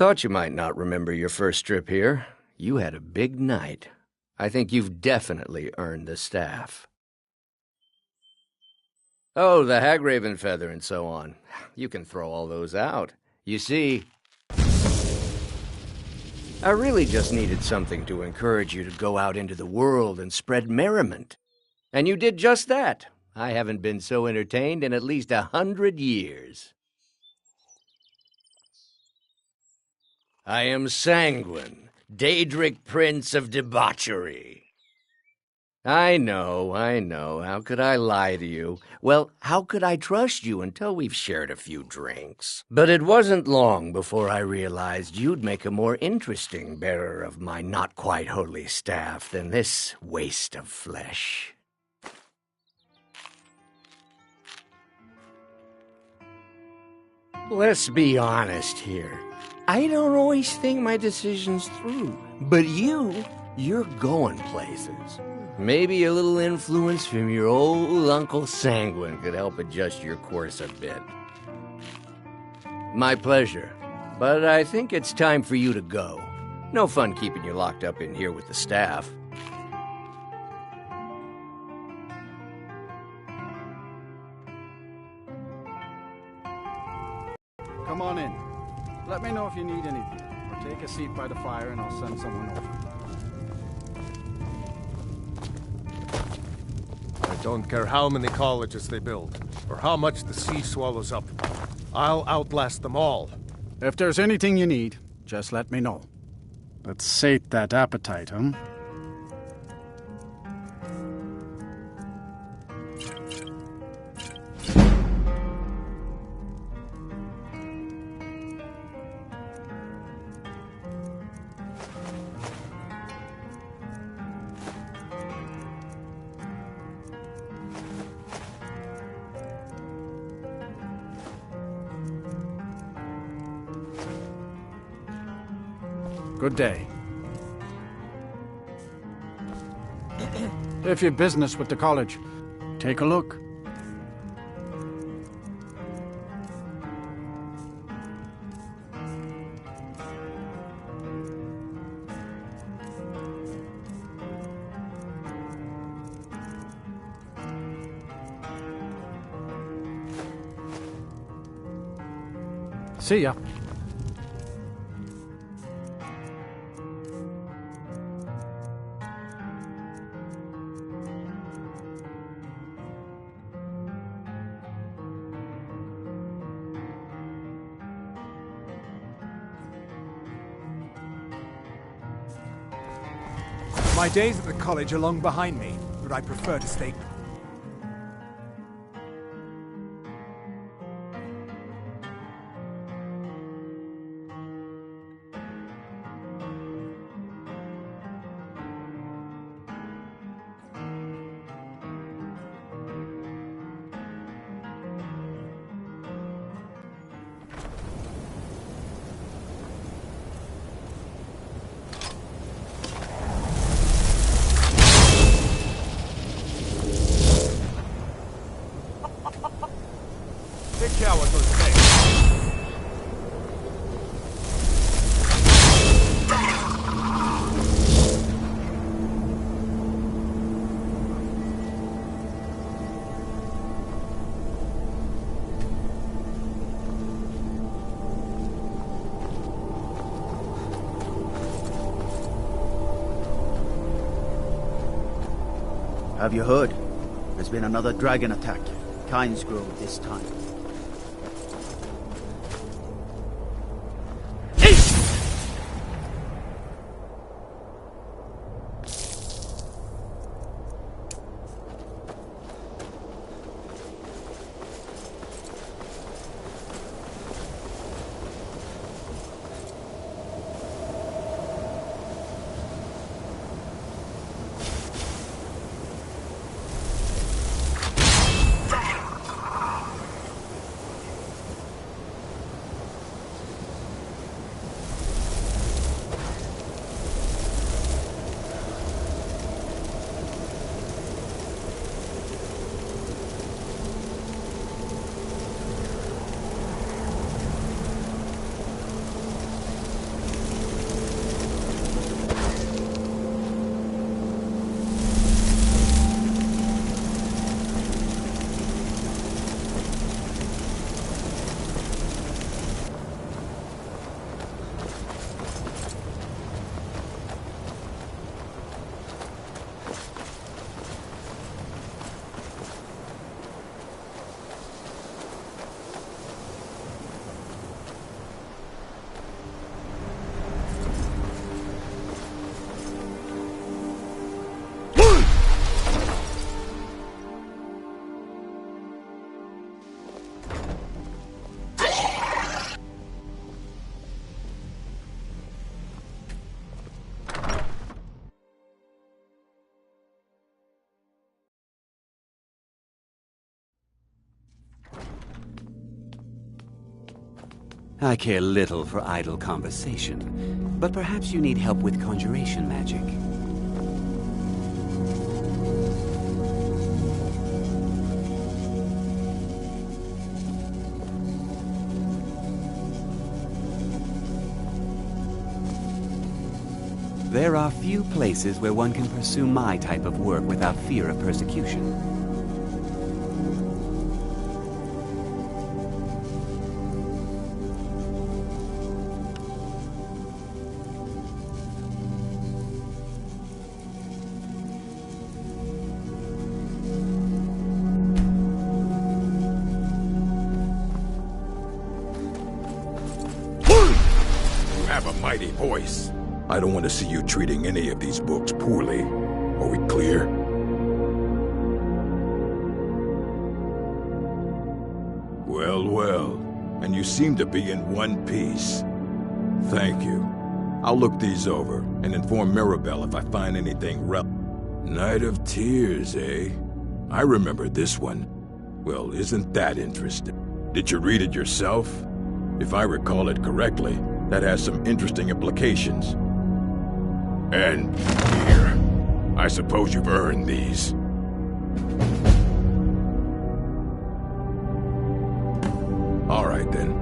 Thought you might not remember your first trip here. You had a big night. I think you've definitely earned the staff. Oh, the Hagraven feather and so on. You can throw all those out. You see, I really just needed something to encourage you to go out into the world and spread merriment. And you did just that. I haven't been so entertained in at least 100 years. I am Sanguine, Daedric Prince of Debauchery. I know. How could I lie to you? Well, how could I trust you until we've shared a few drinks? But it wasn't long before I realized you'd make a more interesting bearer of my not-quite-holy staff than this waste of flesh. Let's be honest here. I don't always think my decisions through. But you're going places. Maybe a little influence from your old Uncle Sanguine could help adjust your course a bit. My pleasure. But I think it's time for you to go. No fun keeping you locked up in here with the staff. Come on in. Let me know if you need anything. Or take a seat by the fire and I'll send someone over. I don't care how many colleges they build, or how much the sea swallows up. I'll outlast them all. If there's anything you need, just let me know. Let's sate that appetite, huh? Good day. If you've business with the college, take a look. See ya. My days at the college are long behind me, but I prefer to stay. Have you heard? There's been another dragon attack. Kynes Grove this time. I care little for idle conversation, but perhaps you need help with conjuration magic. There are few places where one can pursue my type of work without fear of persecution. You have a mighty voice. I don't want to see you treating any of these books poorly. Are we clear? Well, well. And you seem to be in one piece. Thank you. I'll look these over and inform Mirabelle if I find anything Night of Tears, eh? I remember this one. Well, isn't that interesting? Did you read it yourself? If I recall it correctly, that has some interesting implications. And here, I suppose you've earned these. All right, then.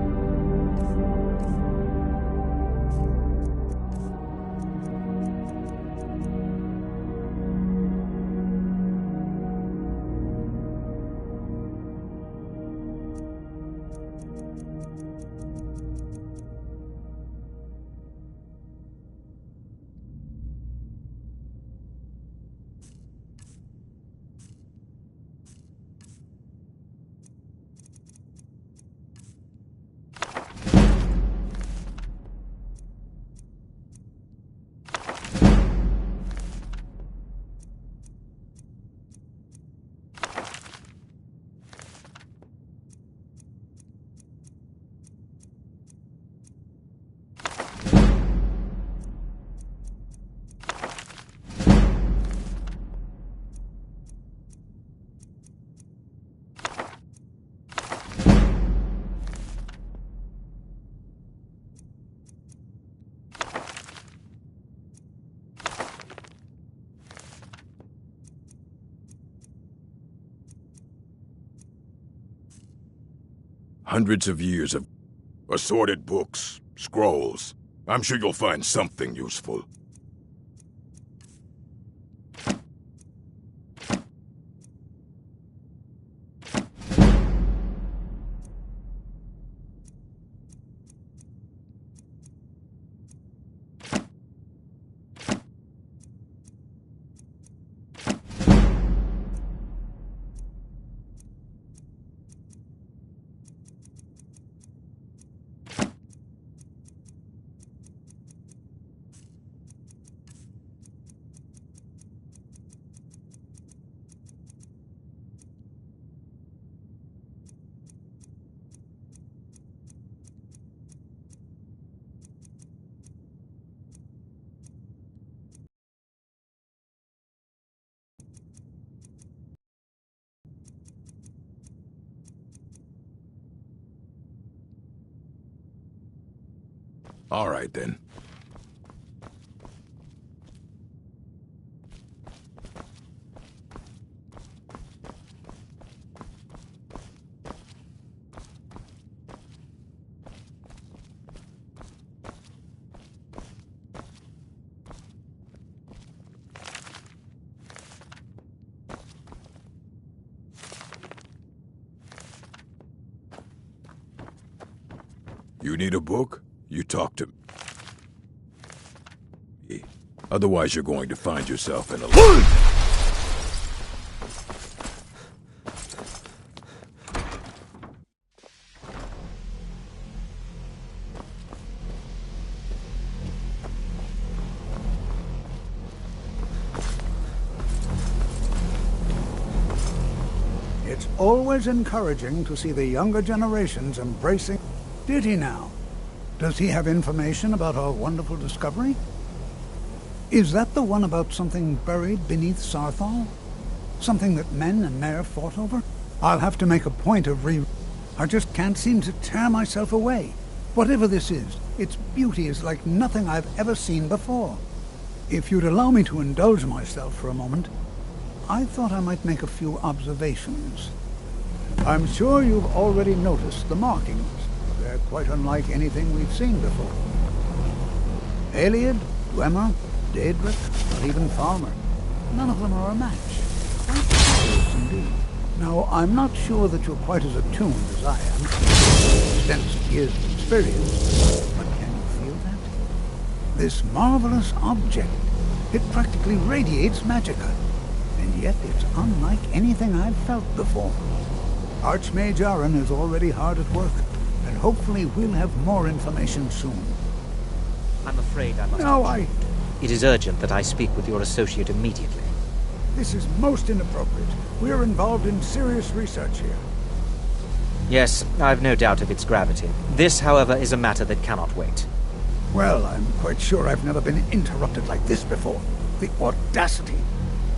Hundreds of years of assorted books, scrolls. I'm sure you'll find something useful. All right, then. You need a book? You talk to me. Otherwise, you're going to find yourself in a... It's always encouraging to see the younger generations embracing... Did he now? Does he have information about our wonderful discovery? Is that the one about something buried beneath Sarthal? Something that men and Mare fought over? I'll have to make a point of I just can't seem to tear myself away. Whatever this is, its beauty is like nothing I've ever seen before. If you'd allow me to indulge myself for a moment, I thought I might make a few observations. I'm sure you've already noticed the markings. They're quite unlike anything we've seen before. Eliad, Dwemer, Daedric, not even Falmer. None of them are a match. Quite curious indeed. Now, I'm not sure that you're quite as attuned as I am, extensive years of experience, but can you feel that? This marvelous object, it practically radiates magicka, and yet it's unlike anything I've felt before. Archmage Aaron is already hard at work, and hopefully we'll have more information soon. I'm afraid I must... No, It is urgent that I speak with your associate immediately. This is most inappropriate. We're involved in serious research here. Yes, I've no doubt of its gravity. This, however, is a matter that cannot wait. Well, I'm quite sure I've never been interrupted like this before. The audacity.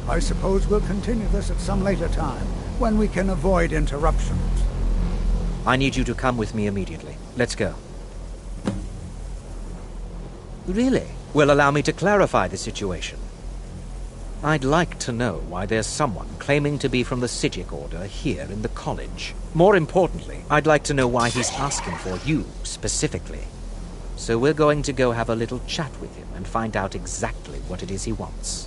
I suppose we'll continue this at some later time, when we can avoid interruptions. I need you to come with me immediately. Let's go. Really? Well, allow me to clarify the situation. I'd like to know why there's someone claiming to be from the Psijic Order here in the college. More importantly, I'd like to know why he's asking for you, specifically. So we're going to go have a little chat with him and find out exactly what it is he wants.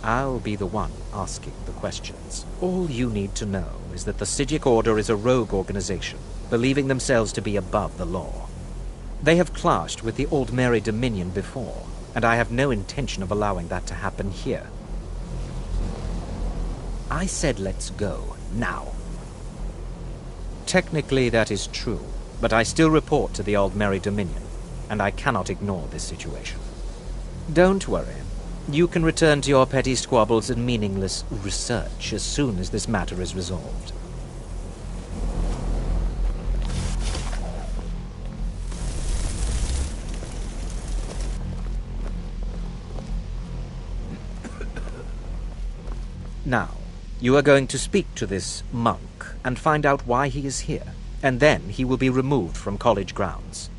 I'll be the one asking the questions. All you need to know is that the Psijic Order is a rogue organization, believing themselves to be above the law. They have clashed with the Old Mary Dominion before, and I have no intention of allowing that to happen here. I said let's go, now. Technically that is true, but I still report to the Old Mary Dominion, and I cannot ignore this situation. Don't worry. You can return to your petty squabbles and meaningless research as soon as this matter is resolved. Now, you are going to speak to this monk and find out why he is here, and then he will be removed from college grounds.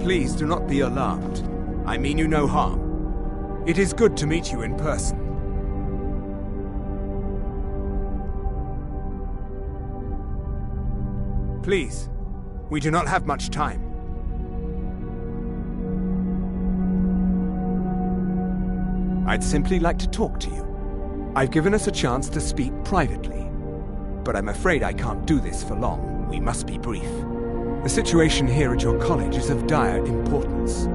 Please do not be alarmed. I mean you no harm. It is good to meet you in person. Please, we do not have much time. I'd simply like to talk to you. I've given us a chance to speak privately, but I'm afraid I can't do this for long. We must be brief. The situation here at your college is of dire importance,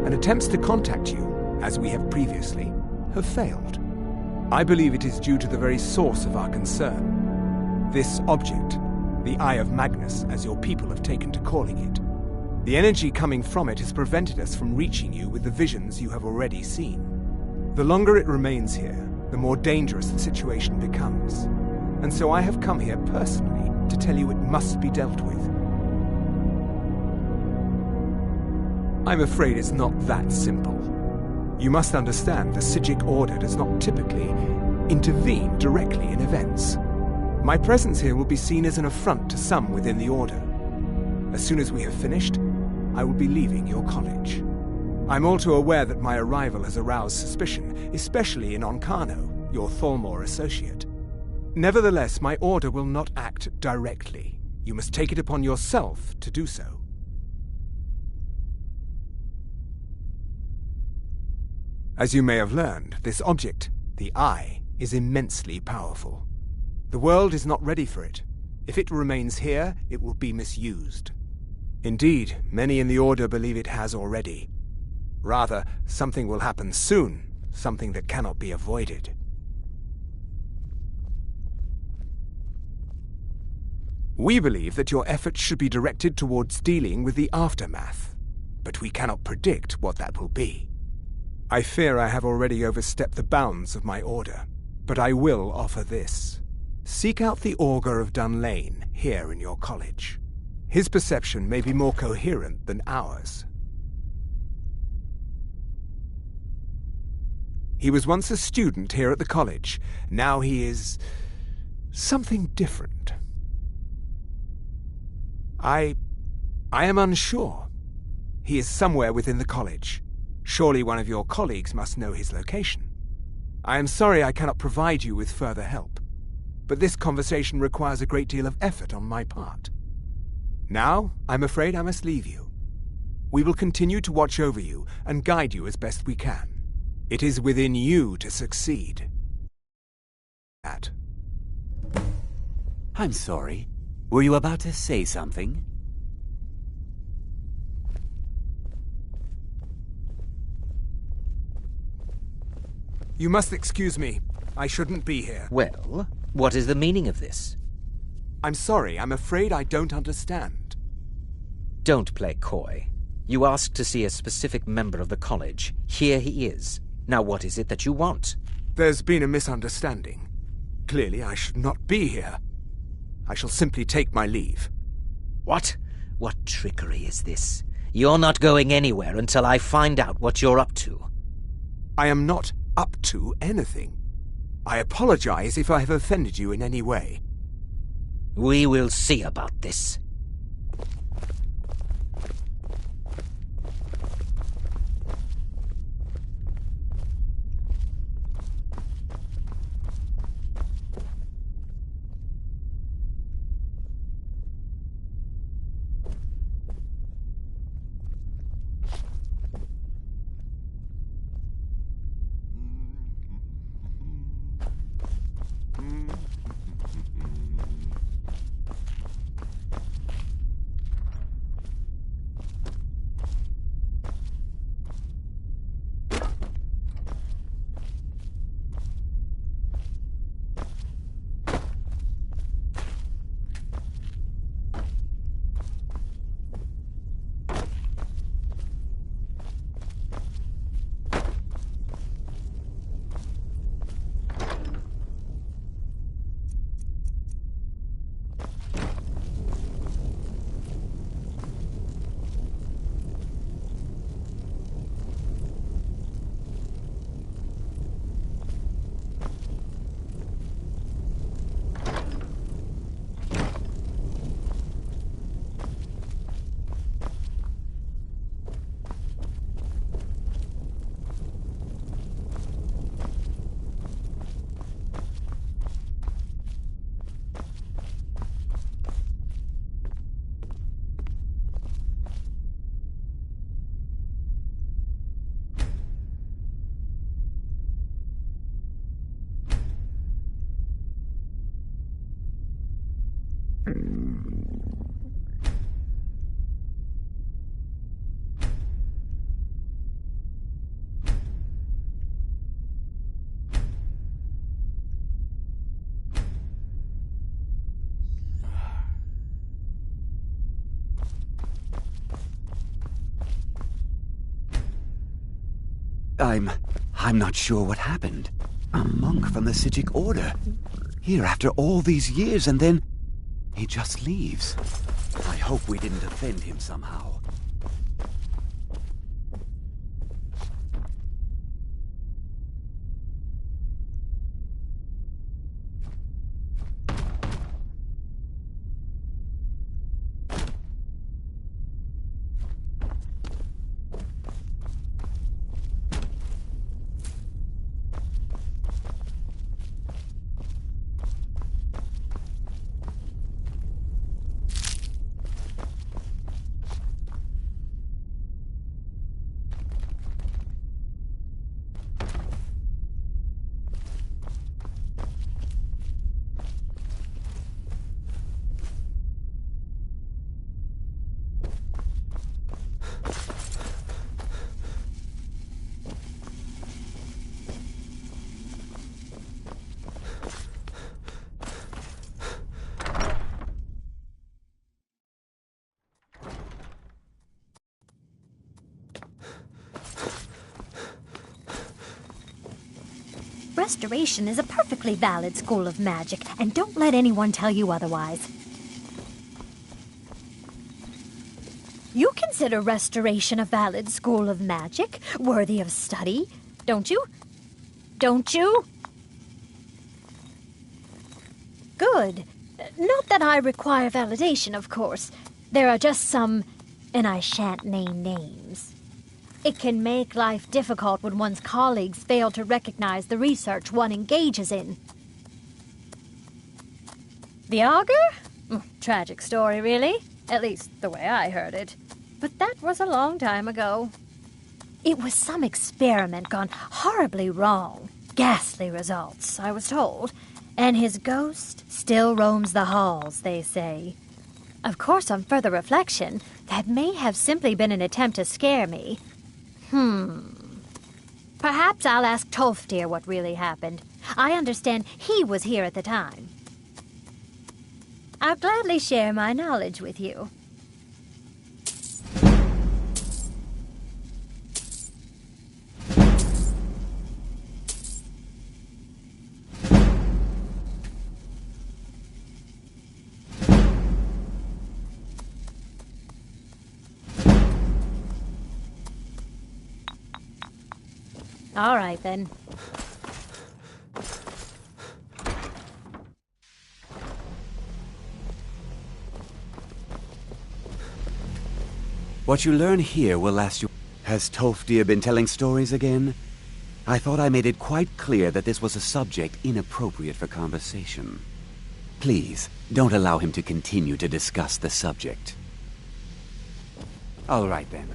and attempts to contact you, as we have previously, have failed. I believe it is due to the very source of our concern. This object, the Eye of Magnus, as your people have taken to calling it. The energy coming from it has prevented us from reaching you with the visions you have already seen. The longer it remains here, the more dangerous the situation becomes. And so I have come here personally to tell you it must be dealt with. I'm afraid it's not that simple. You must understand the Psijic Order does not typically intervene directly in events. My presence here will be seen as an affront to some within the Order. As soon as we have finished, I will be leaving your college. I'm all too aware that my arrival has aroused suspicion, especially in Onkano, your Thalmor associate. Nevertheless, my order will not act directly. You must take it upon yourself to do so. As you may have learned, this object, the Eye, is immensely powerful. The world is not ready for it. If it remains here, it will be misused. Indeed, many in the Order believe it has already. Rather, something will happen soon, something that cannot be avoided. We believe that your efforts should be directed towards dealing with the aftermath, but we cannot predict what that will be. I fear I have already overstepped the bounds of my order, but I will offer this. Seek out the Augur of Dunlane here in your college. His perception may be more coherent than ours. He was once a student here at the college. Now he is something different. I am unsure. He is somewhere within the college. Surely one of your colleagues must know his location. I am sorry I cannot provide you with further help, but this conversation requires a great deal of effort on my part. Now, I'm afraid I must leave you. We will continue to watch over you and guide you as best we can. It is within you to succeed. I'm sorry. Were you about to say something? You must excuse me. I shouldn't be here. Well, what is the meaning of this? I'm sorry. I'm afraid I don't understand. Don't play coy. You asked to see a specific member of the college. Here he is. Now what is it that you want? There's been a misunderstanding. Clearly I should not be here. I shall simply take my leave. What? What trickery is this? You're not going anywhere until I find out what you're up to. I am not up to anything. I apologize if I have offended you in any way. We will see about this. I'm not sure what happened. A monk from the Sijic Order. Here after all these years, and then he just leaves. I hope we didn't offend him somehow. Restoration is a perfectly valid school of magic, and don't let anyone tell you otherwise. You consider Restoration a valid school of magic, worthy of study, don't you? Don't you? Good. Not that I require validation, of course. There are just some, and I shan't name names. It can make life difficult when one's colleagues fail to recognize the research one engages in. The augur? Tragic story, really. At least the way I heard it. But that was a long time ago. It was some experiment gone horribly wrong. Ghastly results, I was told. And his ghost still roams the halls, they say. Of course, on further reflection, that may have simply been an attempt to scare me. Perhaps I'll ask Tolfdir what really happened. I understand he was here at the time. I'll gladly share my knowledge with you. All right, then. What you learn here will last you... Has Tolfdir been telling stories again? I thought I made it quite clear that this was a subject inappropriate for conversation. Please, don't allow him to continue to discuss the subject. All right, then.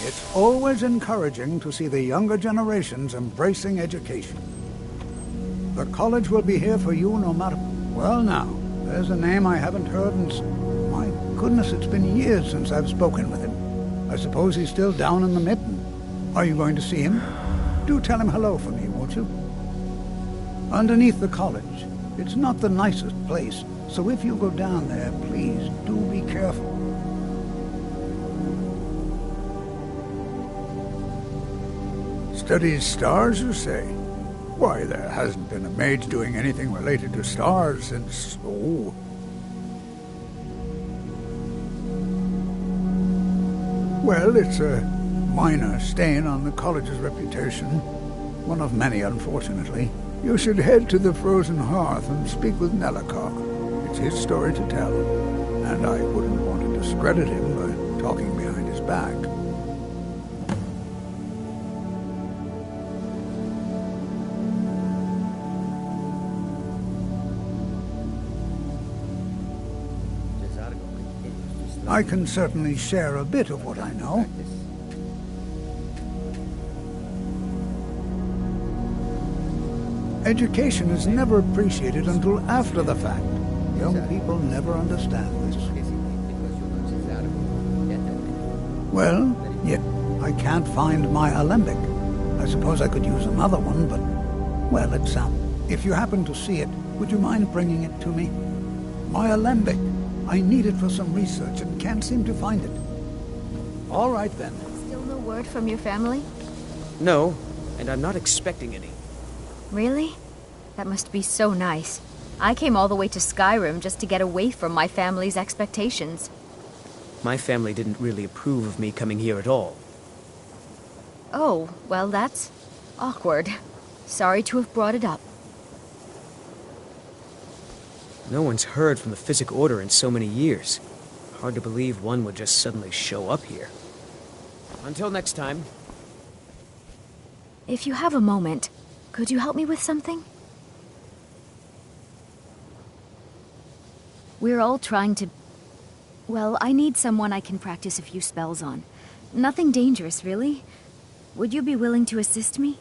It's always encouraging to see the younger generations embracing education. The college will be here for you no matter... Well now, there's a name I haven't heard in... My goodness, it's been years since I've spoken with him. I suppose he's still down in the mitten. Are you going to see him? Do tell him hello for me, won't you? Underneath the college. It's not the nicest place, so if you go down there, please do be careful. Studies stars, you say? Why, there hasn't been a mage doing anything related to stars since... Oh. Well, it's a minor stain on the college's reputation. One of many, unfortunately. You should head to the Frozen Hearth and speak with Nellikar. It's his story to tell, and I wouldn't want to discredit him by talking behind his back. I can certainly share a bit of what I know. Education is never appreciated until after the fact. Young people never understand this. Well, yet I can't find my alembic. I suppose I could use another one, but... Well, it's if you happen to see it, would you mind bringing it to me? My alembic. I need it for some research and can't seem to find it. All right, then. Still no word from your family? No, and I'm not expecting any. Really? That must be so nice. I came all the way to Skyrim just to get away from my family's expectations. My family didn't really approve of me coming here at all. Oh, well, that's awkward. Sorry to have brought it up. No one's heard from the Physic Order in so many years. Hard to believe one would just suddenly show up here. Until next time. If you have a moment, could you help me with something? We're all trying to... Well, I need someone I can practice a few spells on. Nothing dangerous, really. Would you be willing to assist me?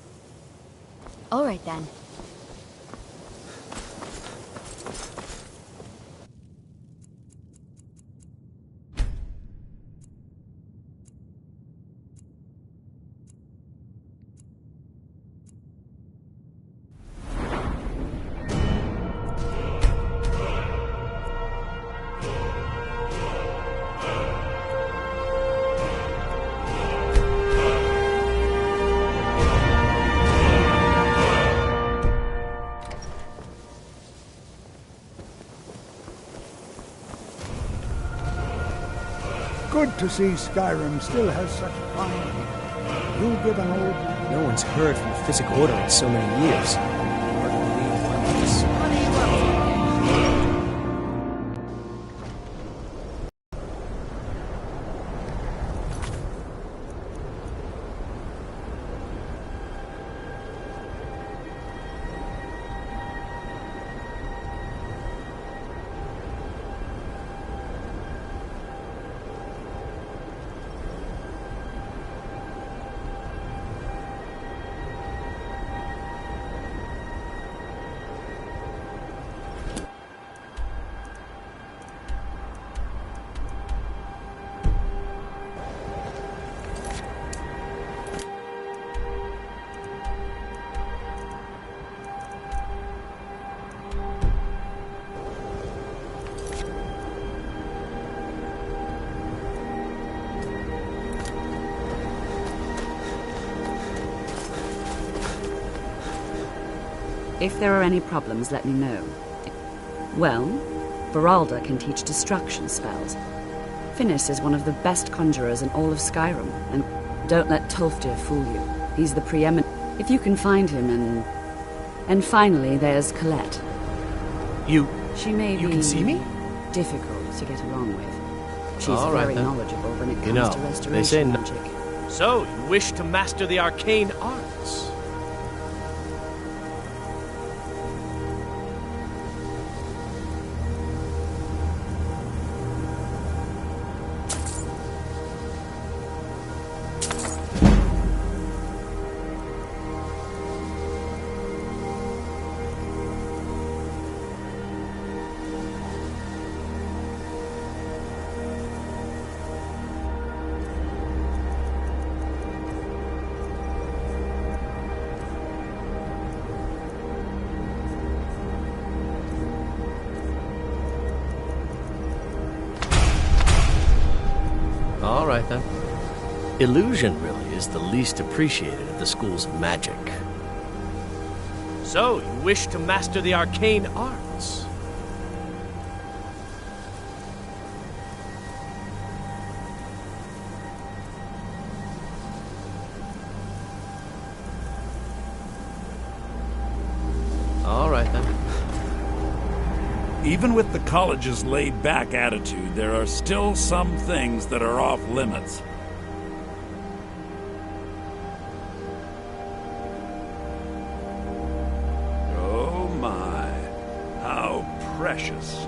All right, then. Good to see Skyrim still has such fine people. You give an old man... No one's heard from the Physic Order in so many years. Hard to believe one was... If there are any problems, let me know. Well, Beralda can teach destruction spells. Finis is one of the best conjurers in all of Skyrim, and don't let Tolfdir fool you. He's the preeminent... If you can find him, and finally, there's Colette. She may be... You can see me? Difficult to get along with. She's All right, very then. knowledgeable when it comes You know, to restoration they say magic. So, you wish to master the arcane arts? All right, then. Illusion really is the least appreciated of the school's magic. So, you wish to master the arcane arts? All right, then. Even with the college's laid-back attitude, there are still some things that are off limits. Oh my, how precious.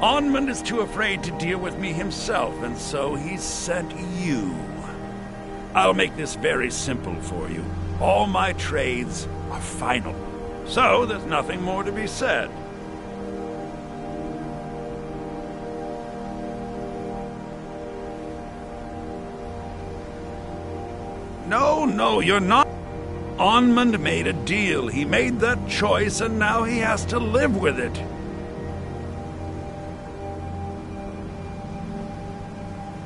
Onmund is too afraid to deal with me himself, and so he's sent you. I'll make this very simple for you. All my trades are final, so there's nothing more to be said. No, you're not. Onmund made a deal. He made that choice, and now he has to live with it.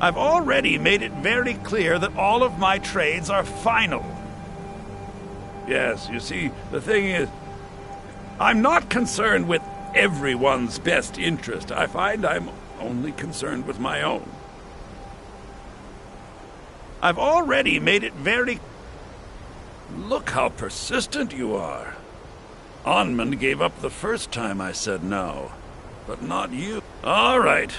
I've already made it very clear that all of my trades are final. Yes, you see, the thing is, I'm not concerned with everyone's best interest. I find I'm only concerned with my own. I've already made it very... Look how persistent you are. Onmund gave up the first time I said no, but not you. All right.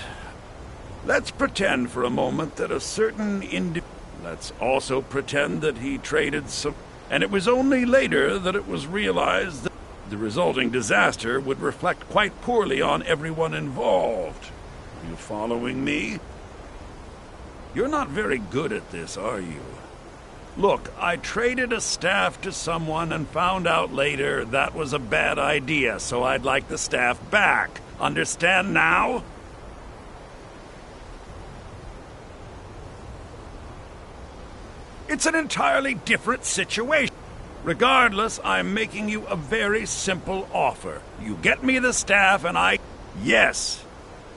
Let's pretend for a moment that a certain Let's also pretend that he traded some... And it was only later that it was realized that the resulting disaster would reflect quite poorly on everyone involved. Are you following me? You're not very good at this, are you? Look, I traded a staff to someone and found out later that was a bad idea, so I'd like the staff back. Understand now? It's an entirely different situation. Regardless, I'm making you a very simple offer. You get me the staff and I... Yes,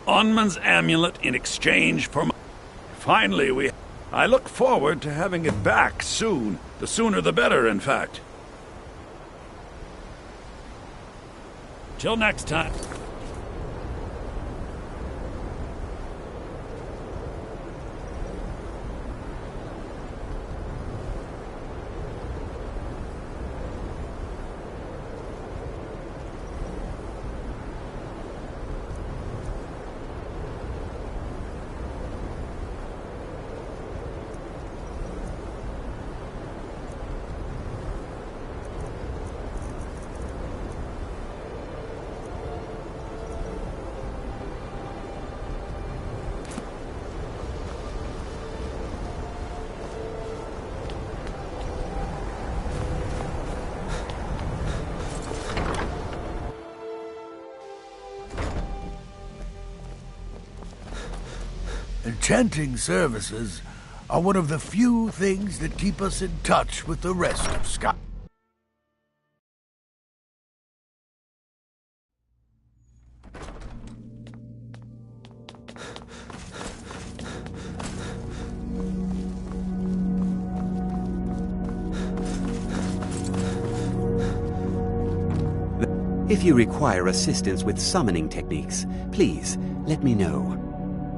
Onmund's amulet in exchange for my... Finally, I look forward to having it back soon. The sooner the better, in fact. Till next time. enchanting services are one of the few things that keep us in touch with the rest of Sky. If you require assistance with summoning techniques, please let me know.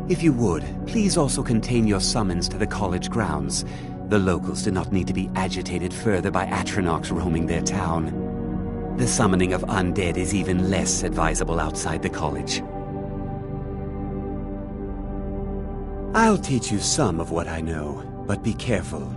If you would, please also contain your summons to the college grounds. The locals do not need to be agitated further by Atronachs roaming their town. The summoning of undead is even less advisable outside the college. I'll teach you some of what I know, but be careful.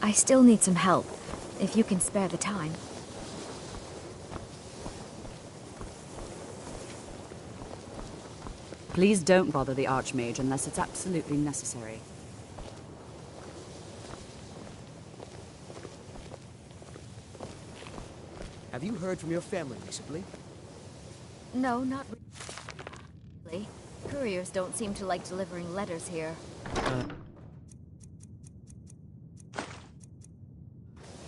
I still need some help, if you can spare the time. Please don't bother the Archmage unless it's absolutely necessary. Have you heard from your family recently? No, not really. Couriers don't seem to like delivering letters here.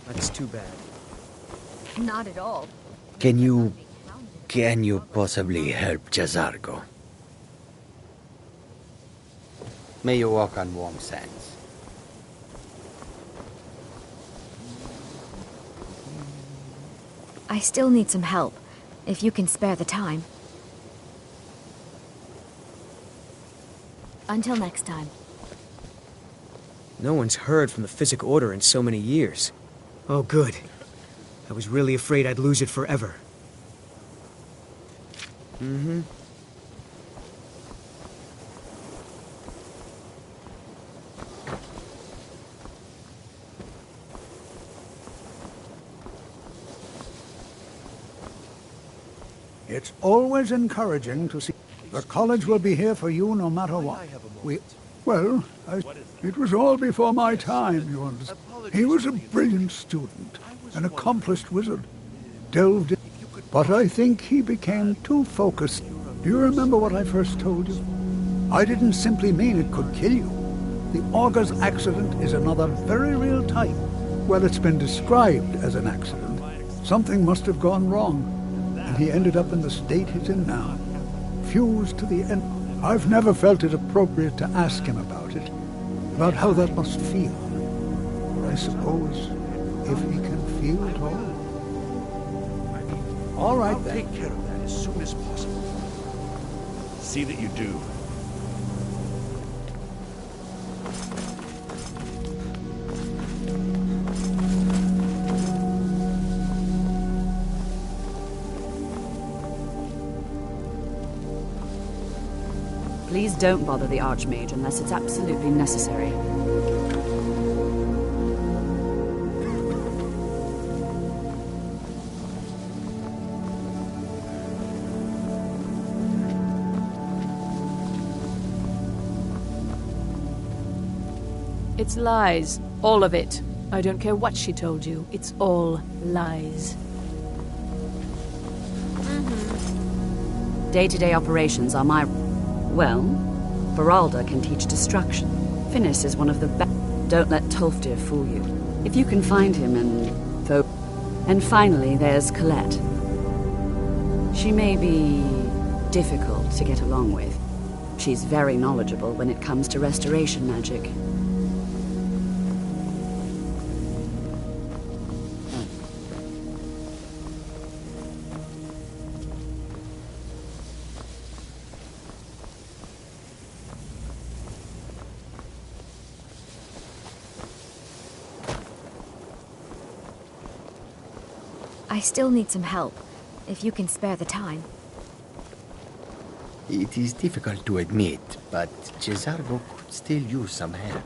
That's too bad. Not at all. Can you possibly help Jazargo? May you walk on warm sands. I still need some help, if you can spare the time. Until next time. No one's heard from the Physic Order in so many years. Oh, good. I was really afraid I'd lose it forever. Mm-hmm. It's always encouraging to see. The college will be here for you no matter what. It was all before my time, you understand. He was a brilliant student, an accomplished wizard, delved in, but I think he became too focused. Do you remember what I first told you? I didn't simply mean it could kill you. The Augur's accident is another very real type. Well, it's been described as an accident. Something must have gone wrong, and he ended up in the state he's in now, fused to the end. I've never felt it appropriate to ask him about it, about how that must feel. But I suppose if he can feel it all. All right, I'll take care of that as soon as possible. See that you do. Please don't bother the Archmage unless it's absolutely necessary. It's lies. All of it. I don't care what she told you. It's all lies. Day-to-day operations are my... Well, Beralda can teach destruction. Finis is one of the best. Don't let Tolfdir fool you. If you can find him and finally, there's Colette. She may be difficult to get along with. She's very knowledgeable when it comes to restoration magic. I still need some help, if you can spare the time. It is difficult to admit, but Jazargo could still use some help.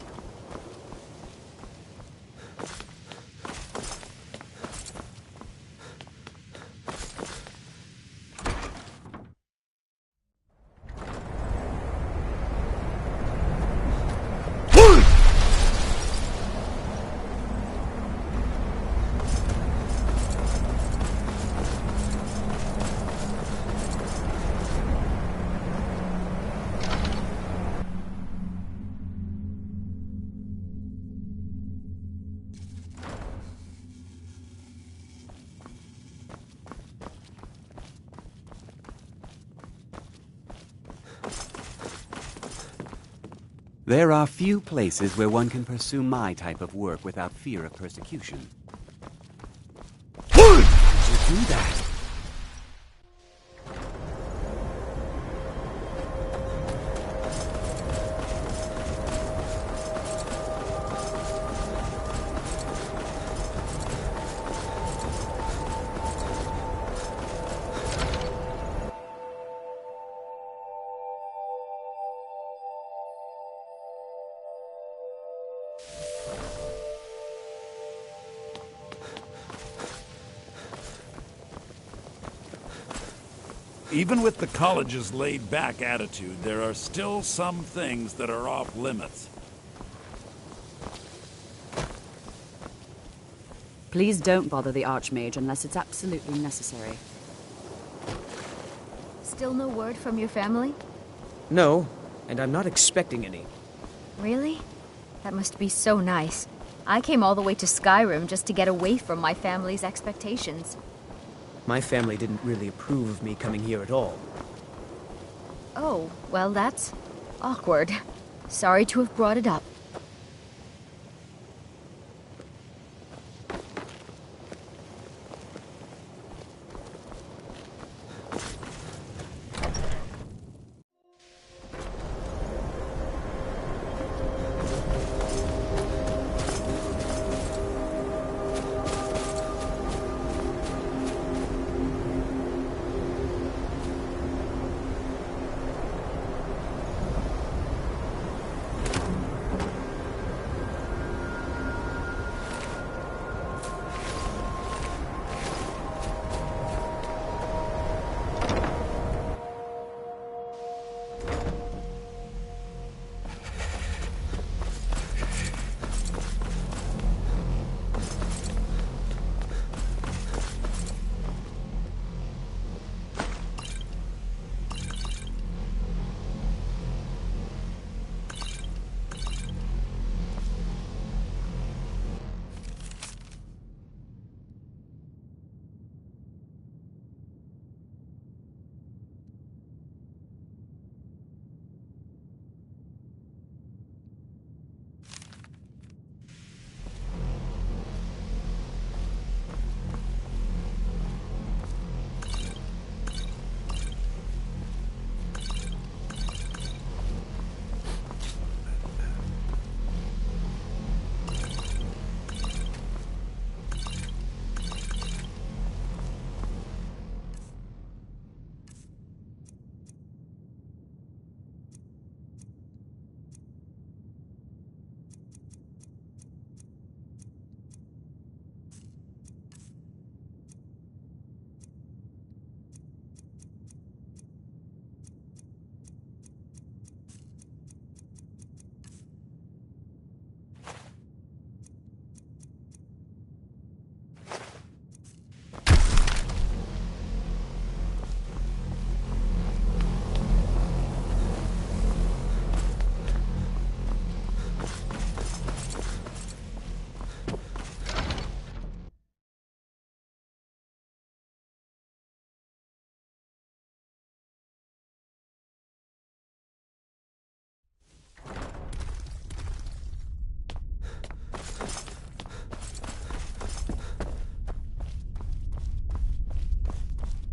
There are few places where one can pursue my type of work without fear of persecution. How did you do that? Even with the college's laid-back attitude, there are still some things that are off limits. Please don't bother the Archmage unless it's absolutely necessary. Still no word from your family? No, and I'm not expecting any. Really? That must be so nice. I came all the way to Skyrim just to get away from my family's expectations. My family didn't really approve of me coming here at all. Oh, well, that's awkward. Sorry to have brought it up.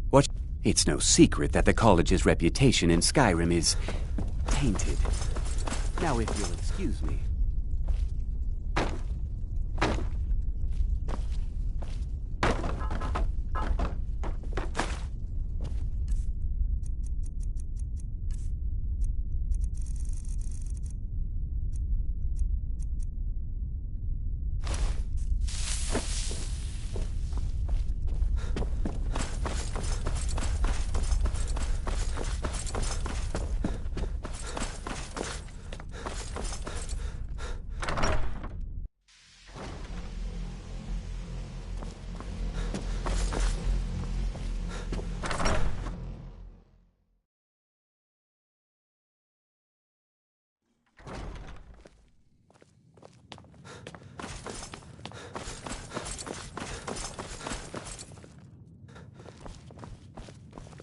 What? It's no secret that the college's reputation in Skyrim is tainted. Now, if you'll excuse me.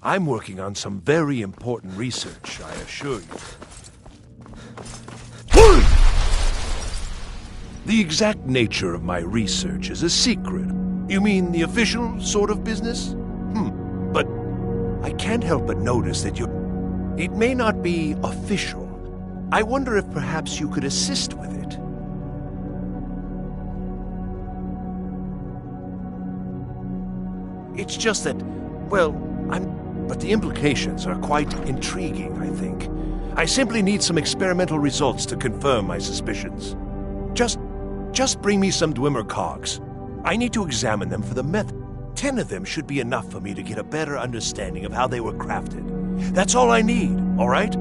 I'm working on some very important research, I assure you. The exact nature of my research is a secret. You mean the official sort of business? But I can't help but notice that it may not be official. I wonder if perhaps you could assist with it. It's just that, well, but the implications are quite intriguing, I think. I simply need some experimental results to confirm my suspicions. Just bring me some Dwemer cogs. I need to examine them for the method. 10 of them should be enough for me to get a better understanding of how they were crafted. That's all I need, all right?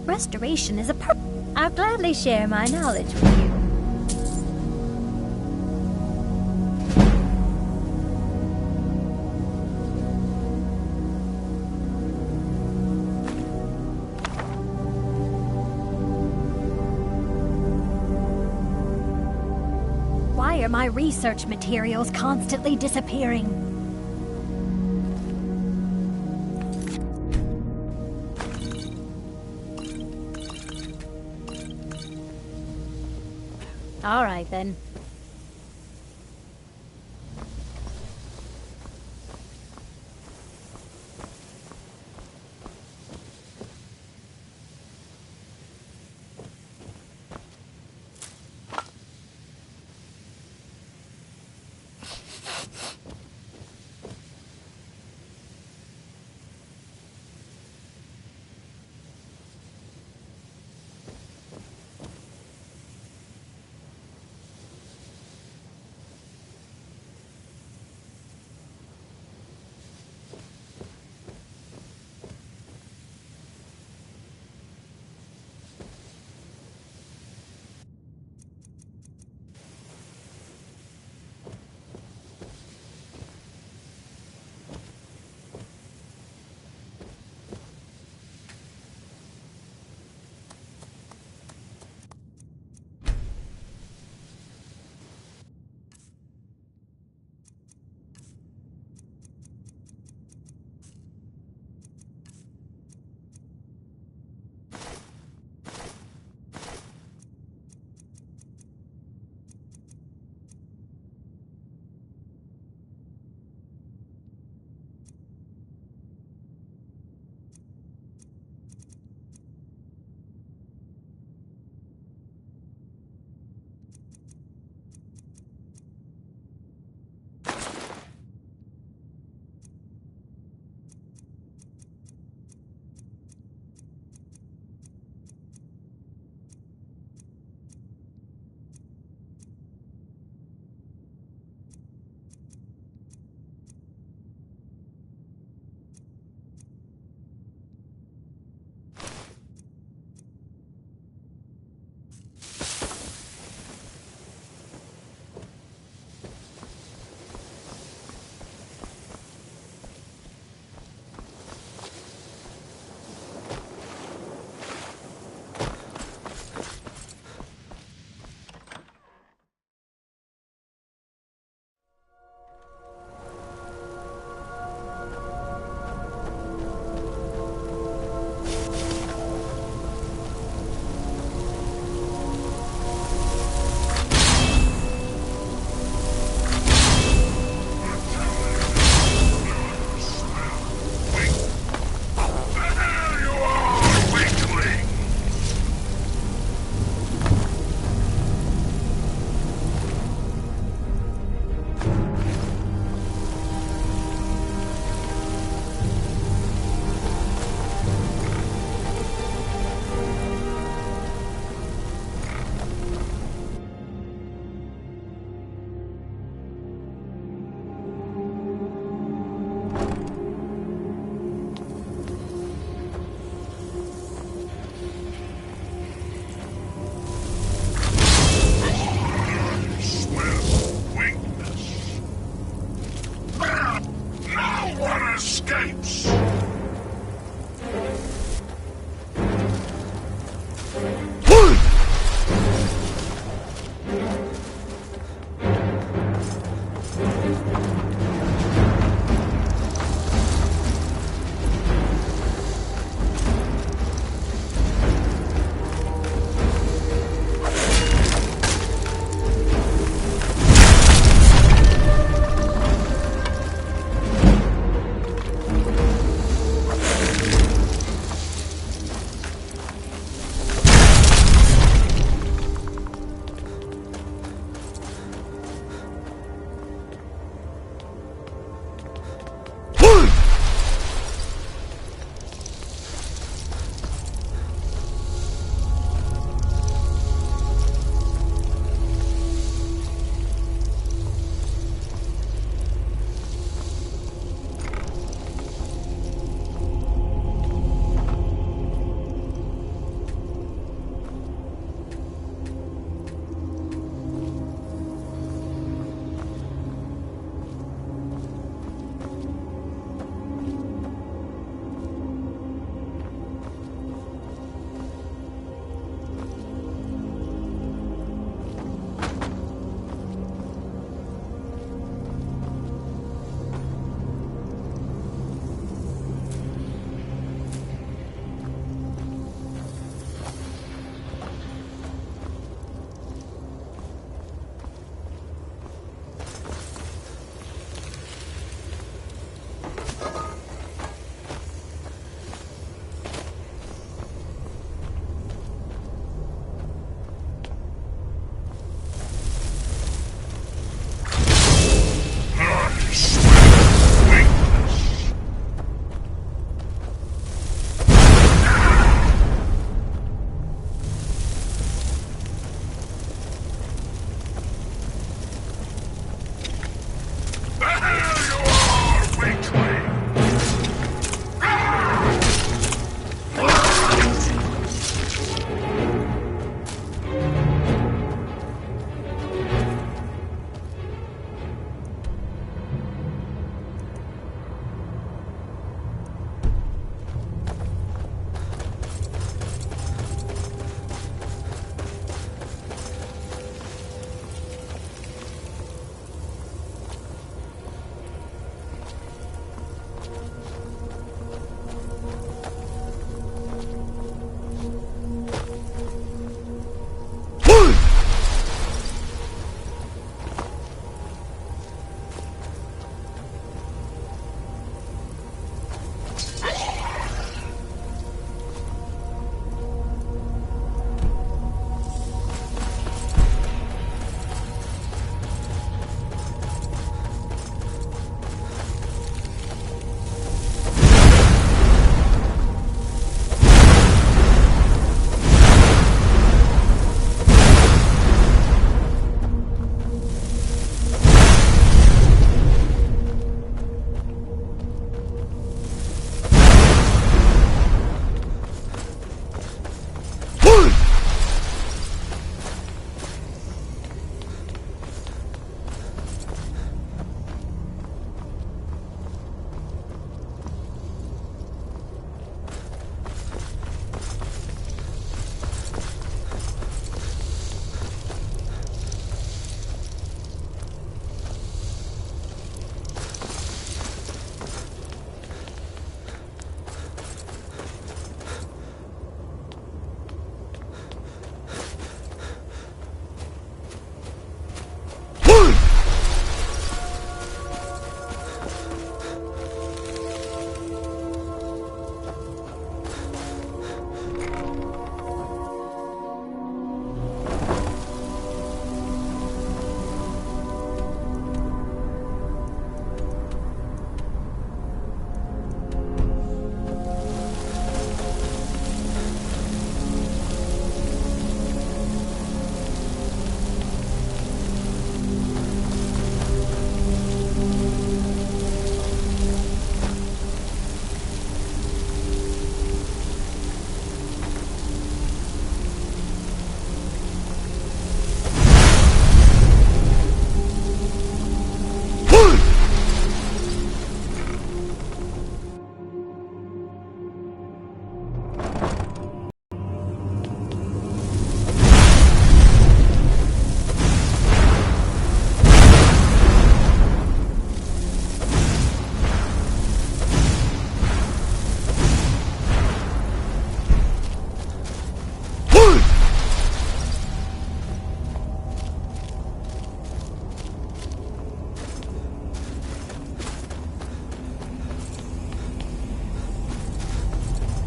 Restoration is a I'll gladly share my knowledge with you. Why are my research materials constantly disappearing? All right, then. escapes!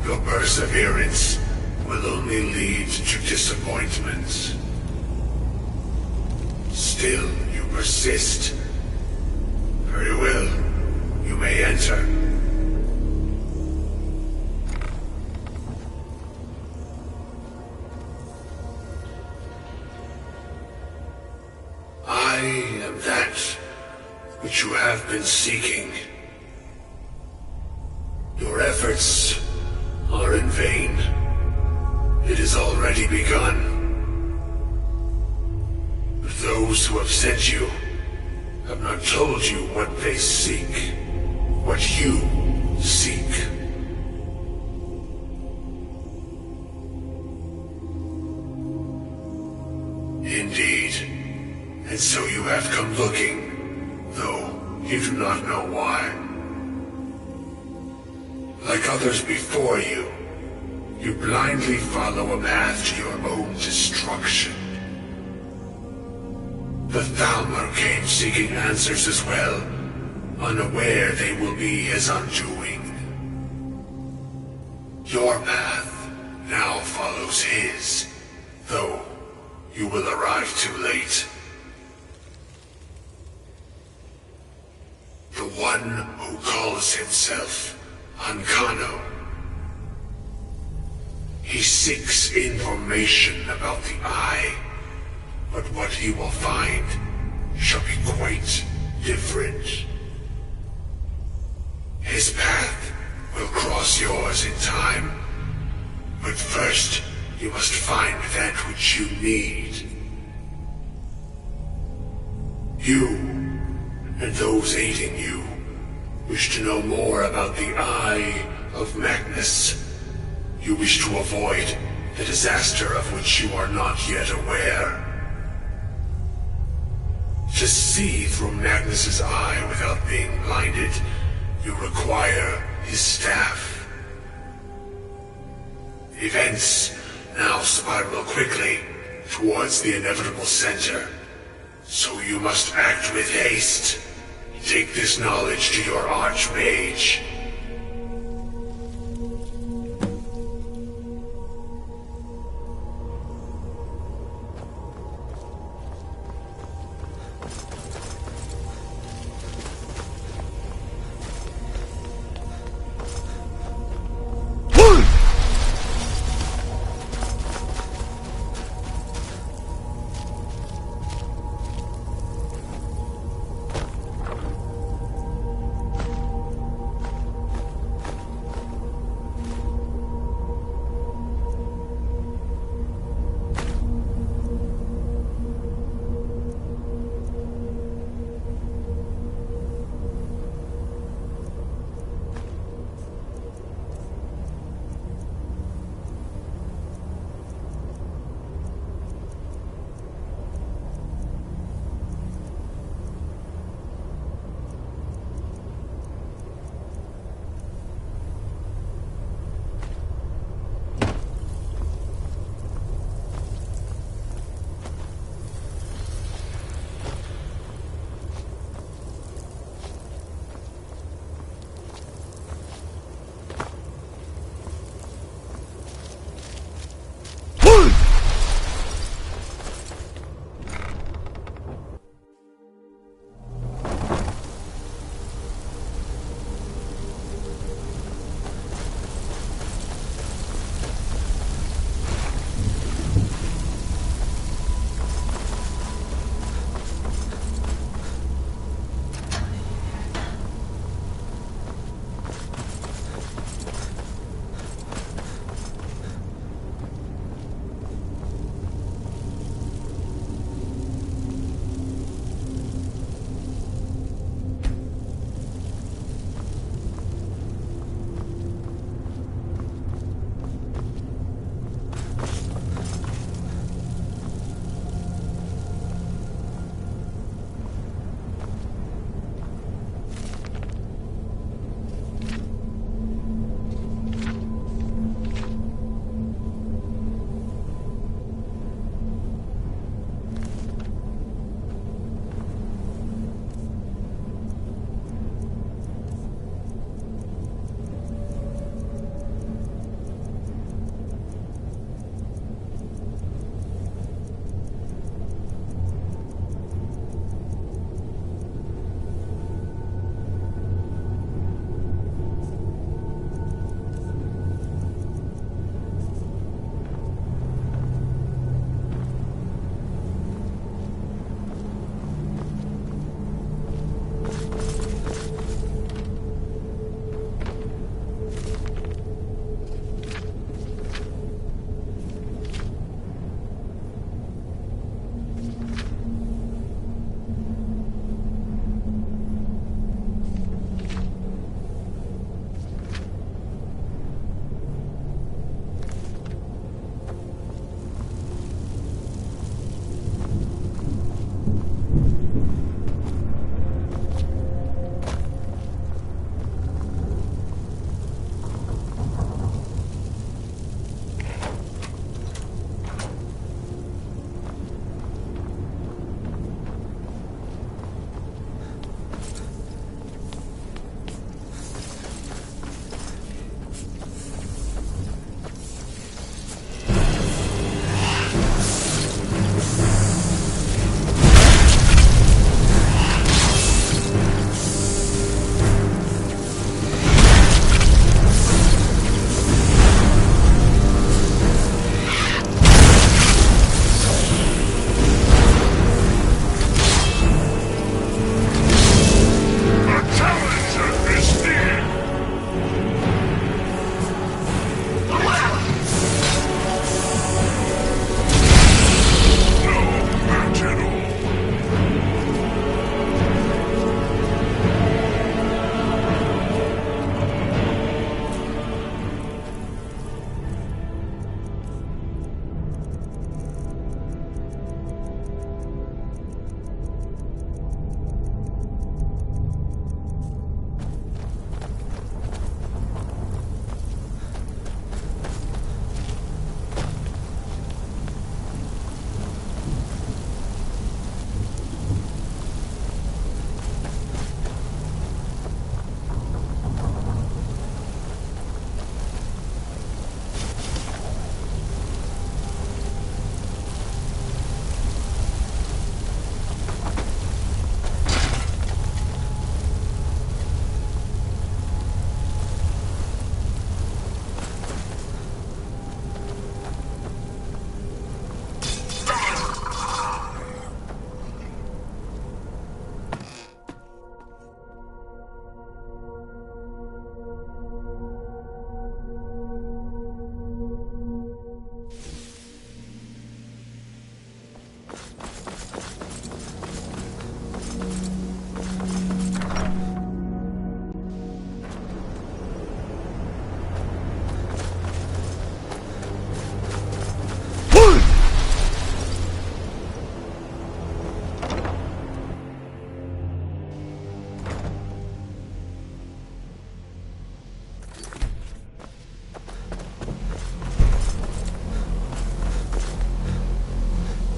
Your perseverance will only lead to disappointment. Still, you persist. Very well. You may enter. I am that which you have been seeking. Your efforts are in vain. It has already begun. But those who have sent you have not told you what they seek, what you seek. Indeed. And so you have come looking, though you do not know why. Like others before you, you blindly follow a path to your own destruction. The Thalmor came seeking answers as well, unaware they will be his undoing. Your path now follows his, though you will arrive too late. The one who calls himself Ancano. He seeks information about the Eye, but what he will find shall be quite different. His path will cross yours in time, but first you must find that which you need. You, and those aiding you, wish to know more about the Eye of Magnus. You wish to avoid the disaster of which you are not yet aware. To see through Magnus's eye without being blinded, you require his staff. Events now spiral quickly towards the inevitable center, so you must act with haste. Take this knowledge to your Archmage.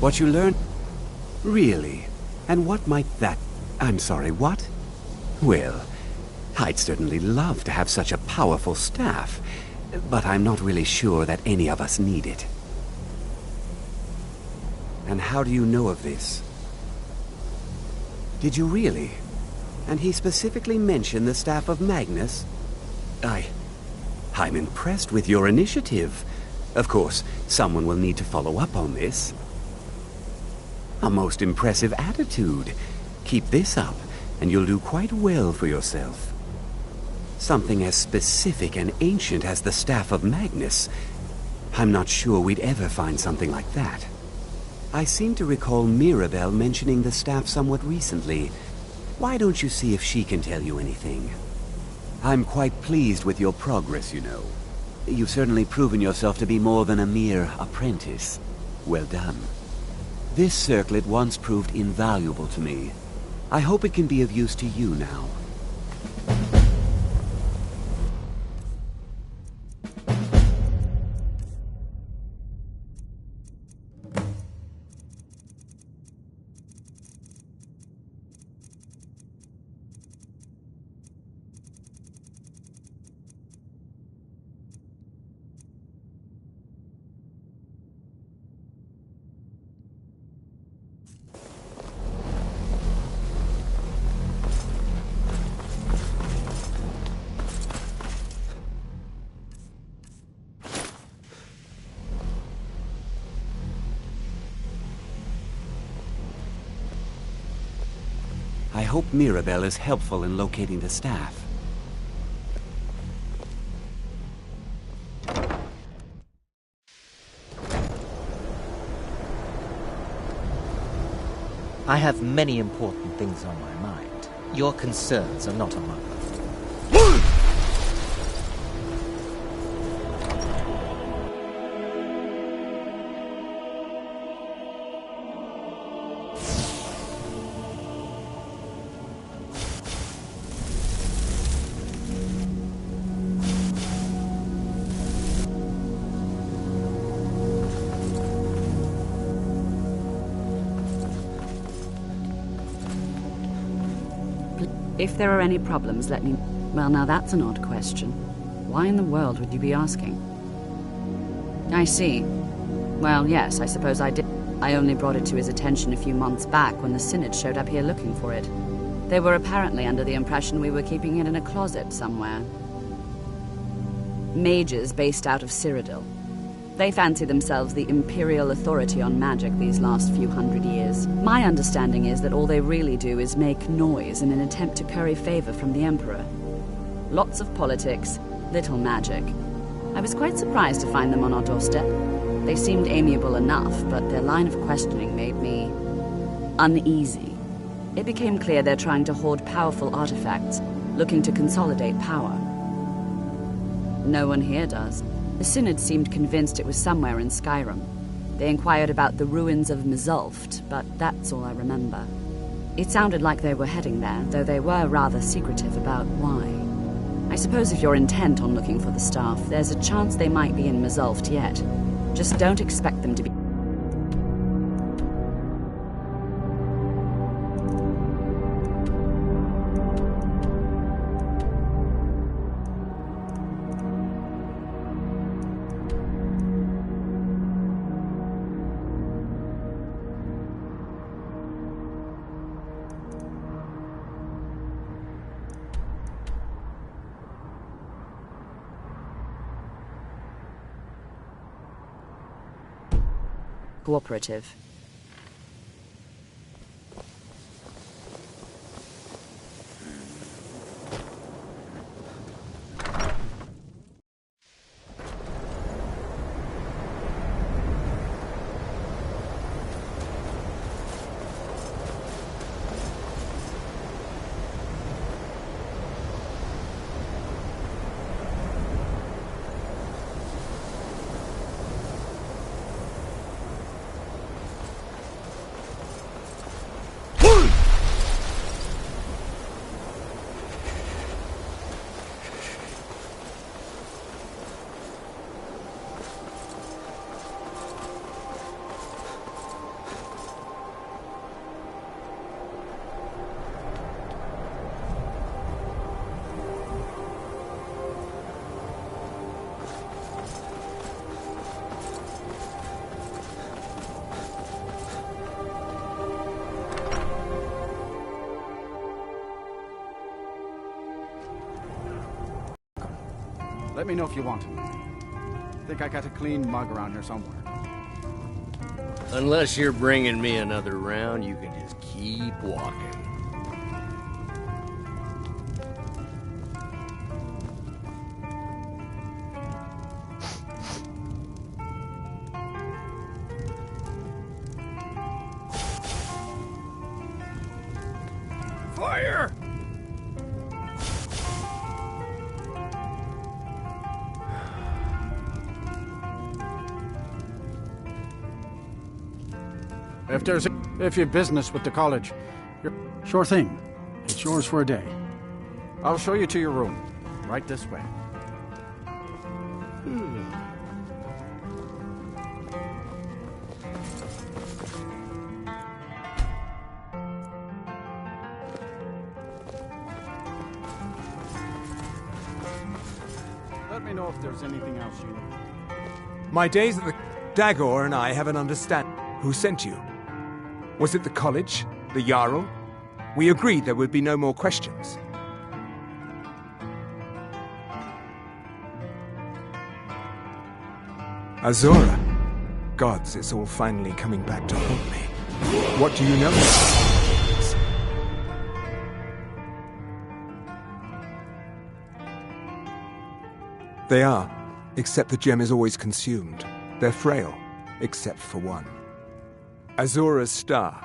What you learned? Really? And what might that... I'm sorry, what? Well, I'd certainly love to have such a powerful staff, but I'm not really sure that any of us need it. And how do you know of this? Did you really? And he specifically mentioned the staff of Magnus? I'm impressed with your initiative. Of course, someone will need to follow up on this. A most impressive attitude. Keep this up, and you'll do quite well for yourself. Something as specific and ancient as the staff of Magnus. I'm not sure we'd ever find something like that. I seem to recall Mirabelle mentioning the staff somewhat recently. Why don't you see if she can tell you anything? I'm quite pleased with your progress, you know. You've certainly proven yourself to be more than a mere apprentice. Well done. This circlet once proved invaluable to me. I hope it can be of use to you now. I hope Mirabelle is helpful in locating the staff. I have many important things on my mind. Your concerns are not among them. If there are any problems, let me... Well, now that's an odd question. Why in the world would you be asking? I see. Well, yes, I suppose I did. I only brought it to his attention a few months back when the Synod showed up here looking for it. They were apparently under the impression we were keeping it in a closet somewhere. Mages based out of Cyrodiil. They fancy themselves the imperial authority on magic these last few hundred years. My understanding is that all they really do is make noise in an attempt to curry favor from the Emperor. Lots of politics, little magic. I was quite surprised to find them on our doorstep. They seemed amiable enough, but their line of questioning made me uneasy. It became clear they're trying to hoard powerful artifacts, looking to consolidate power. No one here does. The Synod seemed convinced it was somewhere in Skyrim. They inquired about the ruins of Mizulft, but that's all I remember. It sounded like they were heading there, though they were rather secretive about why. I suppose if you're intent on looking for the staff, there's a chance they might be in Mizulft yet. Just don't expect them to be... cooperative. Let me know if you want anything. Think I got a clean mug around here somewhere. Unless you're bringing me another round, you can just keep walking. Fire! If you've business with the college, sure thing. It's yours for a day. I'll show you to your room. Right this way. Let me know if there's anything else you need. My days at the Dagor and I have an understanding. Who sent you? Was it the college? The Jarl? We agreed there would be no more questions. Azora. Gods, it's all finally coming back to haunt me. What do you know? They are, except the gem is always consumed. They're frail, except for one. Azora's Star,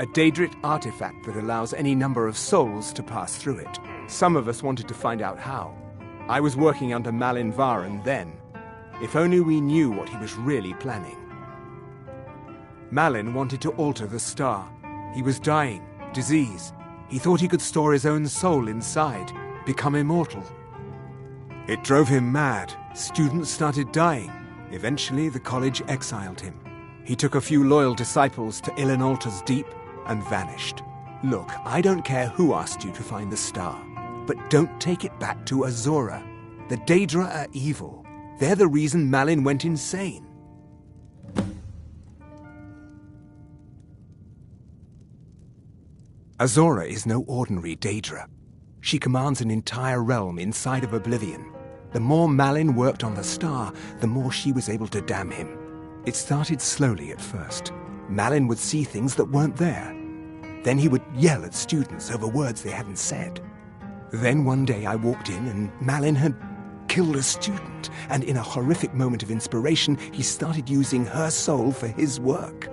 a Daedric artifact that allows any number of souls to pass through it. Some of us wanted to find out how. I was working under Malin Varen then. If only we knew what he was really planning. Malin wanted to alter the star. He was dying, disease. He thought he could store his own soul inside, become immortal. It drove him mad. Students started dying. Eventually, the college exiled him. He took a few loyal disciples to Ilinalta's Deep and vanished. Look, I don't care who asked you to find the star, but don't take it back to Azora. The Daedra are evil. They're the reason Malin went insane. Azora is no ordinary Daedra. She commands an entire realm inside of Oblivion. The more Malin worked on the star, the more she was able to damn him. It started slowly at first. Malin would see things that weren't there. Then he would yell at students over words they hadn't said. Then one day I walked in and Malin had killed a student, and in a horrific moment of inspiration, he started using her soul for his work.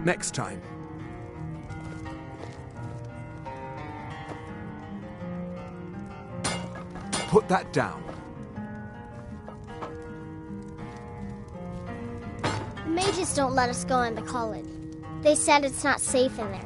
Next time. Put that down. The mages don't let us go into college. They said it's not safe in there.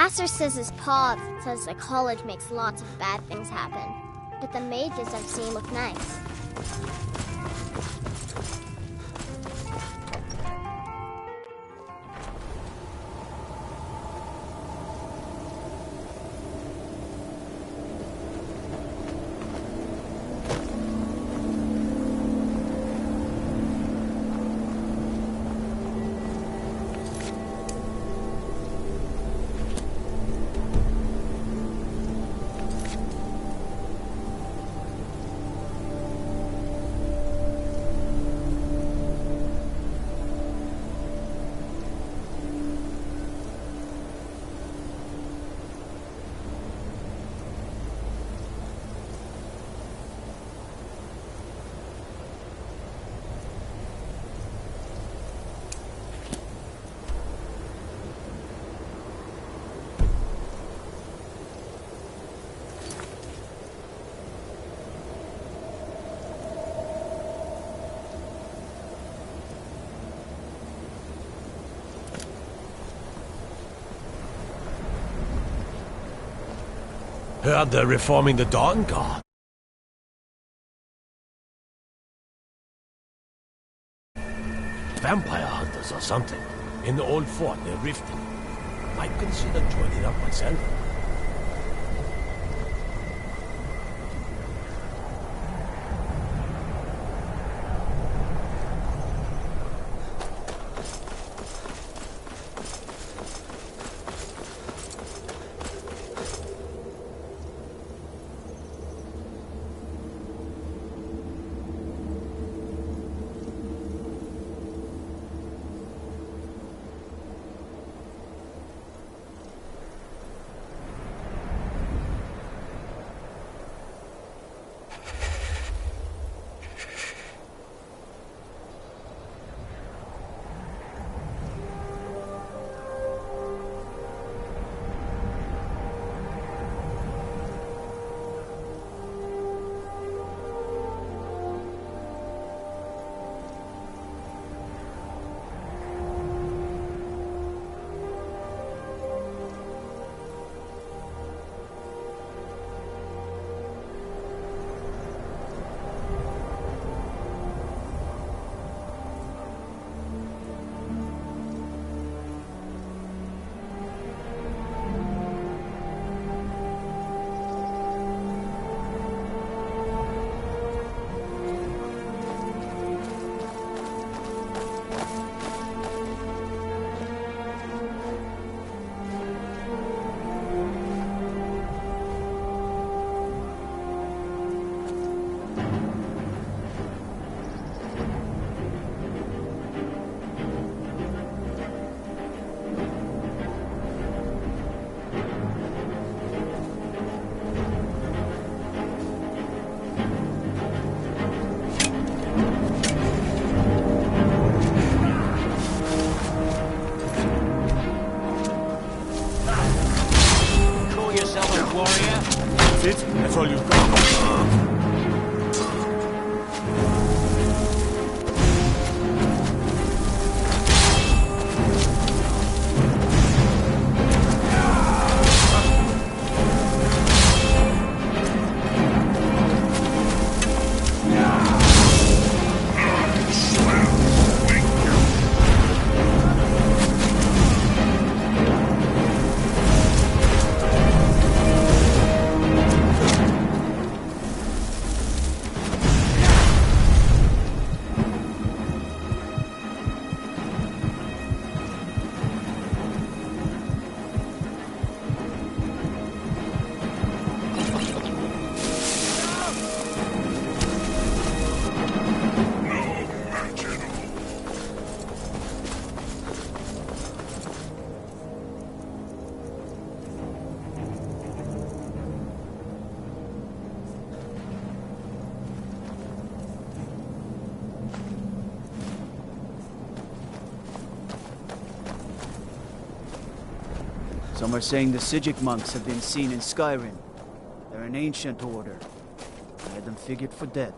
Master says his paw says the college makes lots of bad things happen. But the mages I've seen look nice. Heard they're reforming the Dawn Guard. Vampire hunters or something. In the old fort near Riften. Might consider joining up myself. That's it? That's all you've got? Some are saying the Sijic monks have been seen in Skyrim. They're an ancient order. I had them figured for dead.